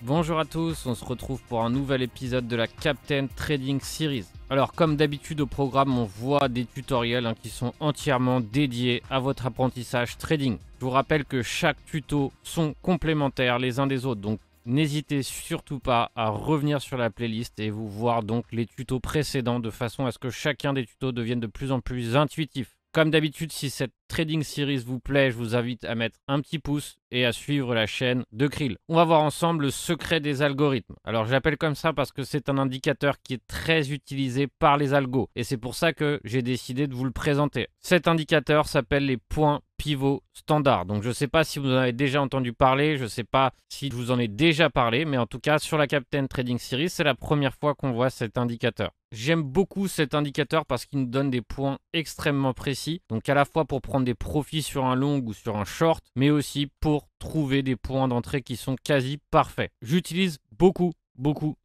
Bonjour à tous, on se retrouve pour un nouvel épisode de la Captain Trading Series. Alors comme d'habitude au programme, on voit des tutoriels qui sont entièrement dédiés à votre apprentissage trading. Je vous rappelle que chaque tuto sont complémentaires les uns des autres, donc n'hésitez surtout pas à revenir sur la playlist et vous voir donc les tutos précédents de façon à ce que chacun des tutos devienne de plus en plus intuitif. Comme d'habitude, si cette Trading Series vous plaît, je vous invite à mettre un petit pouce et à suivre la chaîne de Krill. On va voir ensemble le secret des algorithmes. Alors j'appelle comme ça parce que c'est un indicateur qui est très utilisé par les algos et c'est pour ça que j'ai décidé de vous le présenter. Cet indicateur s'appelle les points pivots standards. Donc je ne sais pas si vous en avez déjà entendu parler, je ne sais pas si je vous en ai déjà parlé, mais en tout cas sur la Captain Trading Series, c'est la première fois qu'on voit cet indicateur. J'aime beaucoup cet indicateur parce qu'il nous donne des points extrêmement précis, donc à la fois pour prendre des profits sur un long ou sur un short, mais aussi pour trouver des points d'entrée qui sont quasi parfaits. J'utilise beaucoup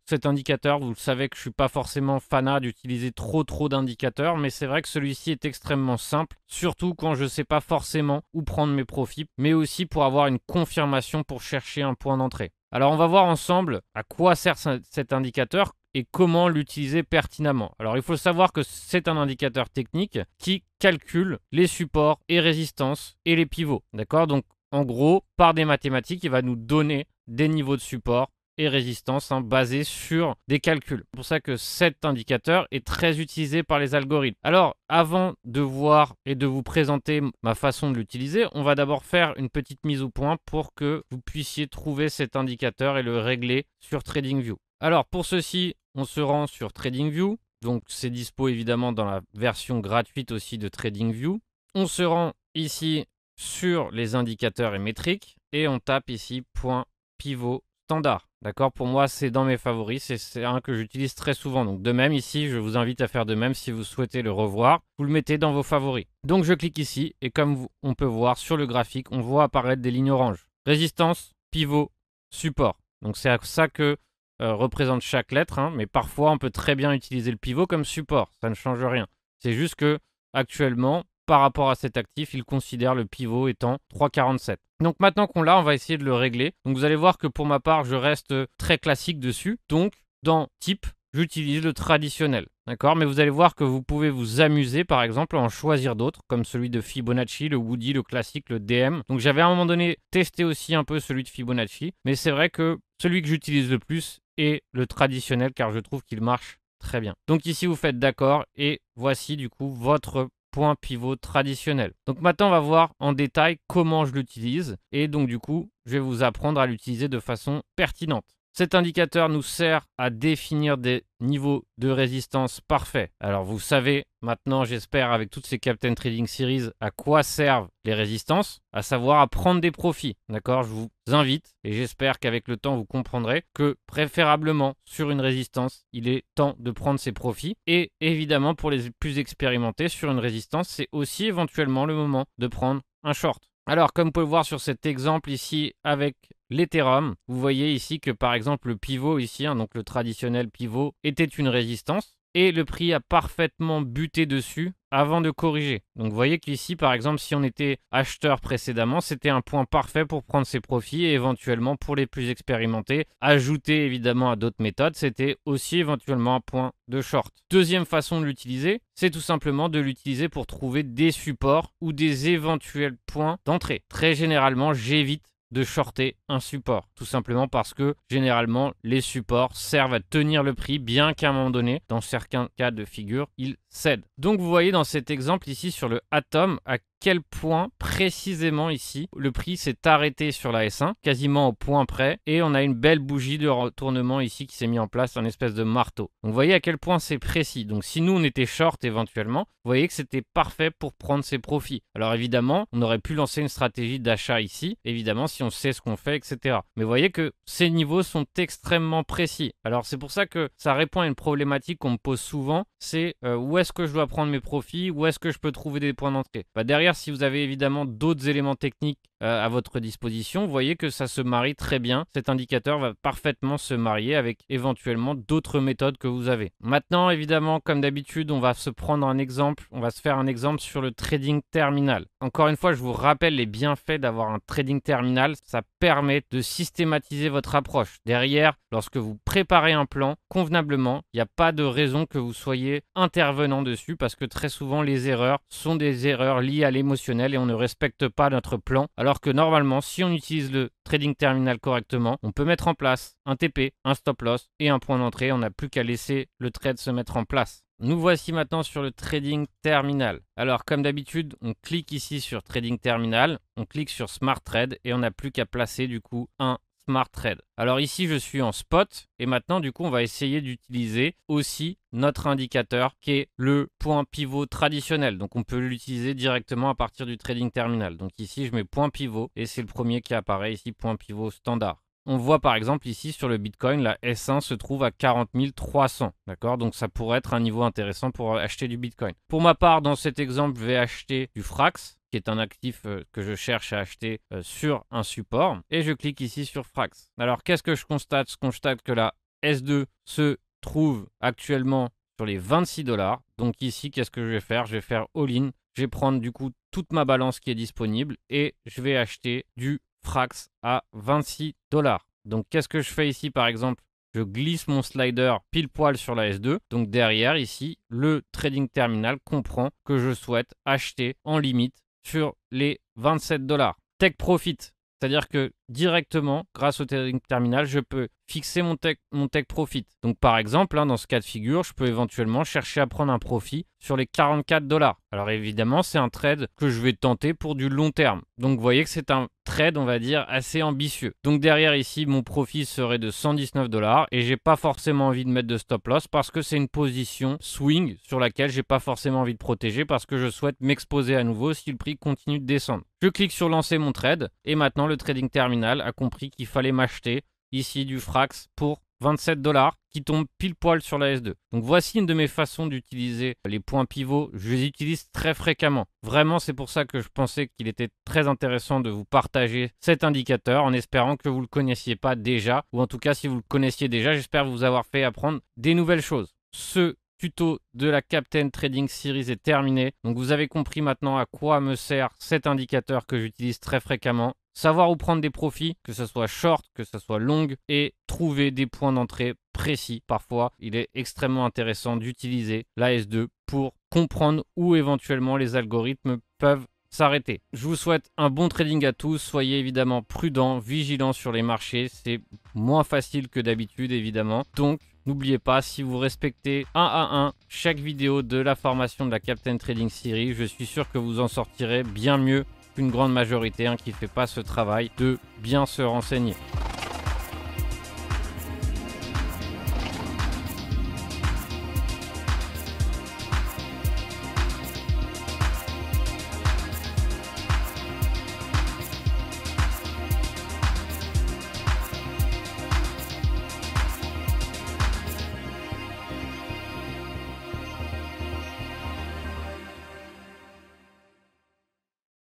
cet indicateur. Vous le savez que je ne suis pas forcément fanat d'utiliser trop d'indicateurs, mais c'est vrai que celui-ci est extrêmement simple, surtout quand je ne sais pas forcément où prendre mes profits, mais aussi pour avoir une confirmation pour chercher un point d'entrée. Alors on va voir ensemble à quoi sert cet indicateur et comment l'utiliser pertinemment. Alors il faut savoir que c'est un indicateur technique qui calcule les supports et résistances et les pivots. D'accord? Donc en gros, par des mathématiques, il va nous donner des niveaux de support et résistance basés sur des calculs. C'est pour ça que cet indicateur est très utilisé par les algorithmes. Alors, avant de voir et de vous présenter ma façon de l'utiliser, on va d'abord faire une petite mise au point pour que vous puissiez trouver cet indicateur et le régler sur TradingView. Alors, pour ceci, on se rend sur TradingView. Donc, c'est dispo évidemment dans la version gratuite aussi de TradingView. On se rend ici sur les indicateurs et métriques et on tape ici point pivot standard. D'accord? Pour moi, c'est dans mes favoris. C'est un que j'utilise très souvent. Donc, de même, ici, je vous invite à faire de même si vous souhaitez le revoir. Vous le mettez dans vos favoris. Donc, je clique ici et comme on peut voir sur le graphique, on voit apparaître des lignes oranges. Résistance, pivot, support. Donc, c'est à ça que représente chaque lettre. Mais parfois, on peut très bien utiliser le pivot comme support. Ça ne change rien. C'est juste que actuellement, par rapport à cet actif, il considère le pivot étant 3,47. Donc maintenant qu'on l'a, on va essayer de le régler. Donc vous allez voir que pour ma part, je reste très classique dessus. Donc dans type, j'utilise le traditionnel. D'accord? Mais vous allez voir que vous pouvez vous amuser, par exemple, à en choisir d'autres, comme celui de Fibonacci, le Woody, le classique, le DM. Donc j'avais à un moment donné testé aussi un peu celui de Fibonacci. Mais c'est vrai que celui que j'utilise le plus est le traditionnel, car je trouve qu'il marche très bien. Donc ici, vous faites d'accord et voici du coup votre point pivot traditionnel. Donc maintenant, on va voir en détail comment je l'utilise et donc du coup, je vais vous apprendre à l'utiliser de façon pertinente. Cet indicateur nous sert à définir des niveaux de résistance parfaits. Alors vous savez maintenant, j'espère, avec toutes ces Captain Trading Series, à quoi servent les résistances, à savoir à prendre des profits. D'accord? Je vous invite, et j'espère qu'avec le temps, vous comprendrez que préférablement, sur une résistance, il est temps de prendre ses profits. Et évidemment, pour les plus expérimentés, sur une résistance, c'est aussi éventuellement le moment de prendre un short. Alors, comme vous pouvez le voir sur cet exemple ici avec l'Ethereum, vous voyez ici que par exemple le pivot ici, donc le traditionnel pivot, était une résistance et le prix a parfaitement buté dessus avant de corriger. Donc vous voyez qu'ici par exemple si on était acheteur précédemment, c'était un point parfait pour prendre ses profits et éventuellement pour les plus expérimentés, ajouter évidemment à d'autres méthodes, c'était aussi éventuellement un point de short. Deuxième façon de l'utiliser, c'est tout simplement de l'utiliser pour trouver des supports ou des éventuels points d'entrée. Très généralement, j'évite de shorter un support, tout simplement parce que généralement les supports servent à tenir le prix, bien qu'à un moment donné, dans certains cas de figure, ils cèdent. Donc vous voyez dans cet exemple ici sur le Atom à quel point précisément ici le prix s'est arrêté sur la S1 quasiment au point près et on a une belle bougie de retournement ici qui s'est mis en place, un espèce de marteau. Donc vous voyez à quel point c'est précis. Donc si nous on était short éventuellement, vous voyez que c'était parfait pour prendre ses profits. Alors évidemment on aurait pu lancer une stratégie d'achat ici, évidemment si on sait ce qu'on fait, etc. Mais vous voyez que ces niveaux sont extrêmement précis. Alors c'est pour ça que ça répond à une problématique qu'on me pose souvent, c'est où est-ce que je dois prendre mes profits, où est-ce que je peux trouver des points d'entrée. Derrière, si vous avez évidemment d'autres éléments techniques à votre disposition, vous voyez que ça se marie très bien. Cet indicateur va parfaitement se marier avec éventuellement d'autres méthodes que vous avez. Maintenant, évidemment, comme d'habitude, on va se prendre un exemple. On va se faire un exemple sur le trading terminal. Encore une fois, je vous rappelle les bienfaits d'avoir un trading terminal. Ça permet de systématiser votre approche. Derrière, lorsque vous préparez un plan convenablement, il n'y a pas de raison que vous soyez intervenant dessus parce que très souvent, les erreurs sont des erreurs liées à l'émotionnel et on ne respecte pas notre plan. Alors que normalement, si on utilise le trading terminal correctement, on peut mettre en place un TP, un stop loss et un point d'entrée. On n'a plus qu'à laisser le trade se mettre en place. Nous voici maintenant sur le trading terminal. Alors comme d'habitude, on clique ici sur trading terminal, on clique sur smart trade et on n'a plus qu'à placer du coup un smart trade. Alors ici je suis en spot et maintenant du coup on va essayer d'utiliser aussi notre indicateur qui est le point pivot traditionnel. Donc on peut l'utiliser directement à partir du trading terminal. Donc ici je mets point pivot et c'est le premier qui apparaît ici, point pivot standard. On voit par exemple ici sur le Bitcoin, la S1 se trouve à 40 300. D'accord? Donc ça pourrait être un niveau intéressant pour acheter du Bitcoin. Pour ma part, dans cet exemple, je vais acheter du Frax, qui est un actif que je cherche à acheter sur un support. Et je clique ici sur Frax. Alors qu'est-ce que je constate? Je constate que la S2 se trouve actuellement sur les 26 $. Donc ici, qu'est-ce que je vais faire? Je vais faire all-in. Je vais prendre du coup toute ma balance qui est disponible et je vais acheter du Frax à 26 $. Donc qu'est-ce que je fais ici par exemple? Je glisse mon slider pile poil sur la S2. Donc derrière ici, le trading terminal comprend que je souhaite acheter en limite sur les 27 $. Take profit, c'est-à-dire que directement, grâce au trading terminal, je peux fixer mon take profit. Donc par exemple, dans ce cas de figure, je peux éventuellement chercher à prendre un profit sur les 44 $. Alors évidemment, c'est un trade que je vais tenter pour du long terme. Donc vous voyez que c'est un trade, on va dire, assez ambitieux. Donc derrière ici, mon profit serait de 119 $ et j'ai pas forcément envie de mettre de stop loss parce que c'est une position swing sur laquelle j'ai pas forcément envie de protéger parce que je souhaite m'exposer à nouveau si le prix continue de descendre. Je clique sur lancer mon trade et maintenant le trading terminal a compris qu'il fallait m'acheter ici du Frax pour 27 $ qui tombe pile poil sur la S2. Donc voici une de mes façons d'utiliser les points pivots. Je les utilise très fréquemment. Vraiment, c'est pour ça que je pensais qu'il était très intéressant de vous partager cet indicateur en espérant que vous ne le connaissiez pas déjà. Ou en tout cas, si vous le connaissiez déjà, j'espère vous avoir fait apprendre des nouvelles choses. Ce tuto de la Captain Trading Series est terminé. Donc vous avez compris maintenant à quoi me sert cet indicateur que j'utilise très fréquemment. Savoir où prendre des profits, que ce soit short, que ce soit long, et trouver des points d'entrée précis. Parfois, il est extrêmement intéressant d'utiliser la S2 pour comprendre où éventuellement les algorithmes peuvent s'arrêter. Je vous souhaite un bon trading à tous. Soyez évidemment prudents, vigilants sur les marchés. C'est moins facile que d'habitude, évidemment. Donc, n'oubliez pas, si vous respectez 1 à 1 chaque vidéo de la formation de la Captain Trading Series, je suis sûr que vous en sortirez bien mieux qu'une grande majorité qui ne fait pas ce travail de bien se renseigner.